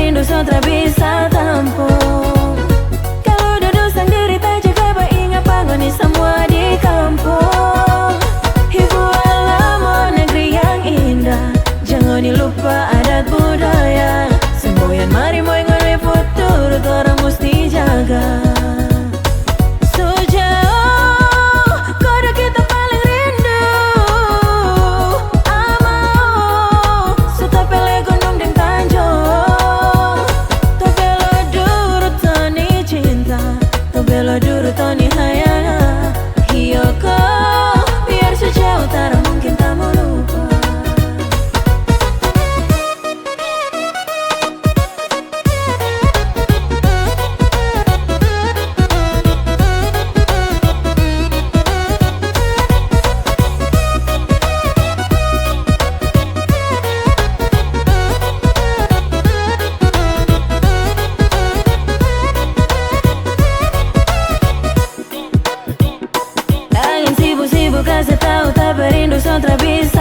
rindu sotra bisa tampung. Kalau duduk sendiri tak jaga ingat pangoni semua di kampung. Ibu alamu negeri yang indah, jangan dilupa adat budaya. Semboyan mari mau ngeri futur, orang mesti jaga. Tony hayana hiyoko biar sejauh utara mungkin tak mau lupa. Kasih tahu tak berindu sotra bisa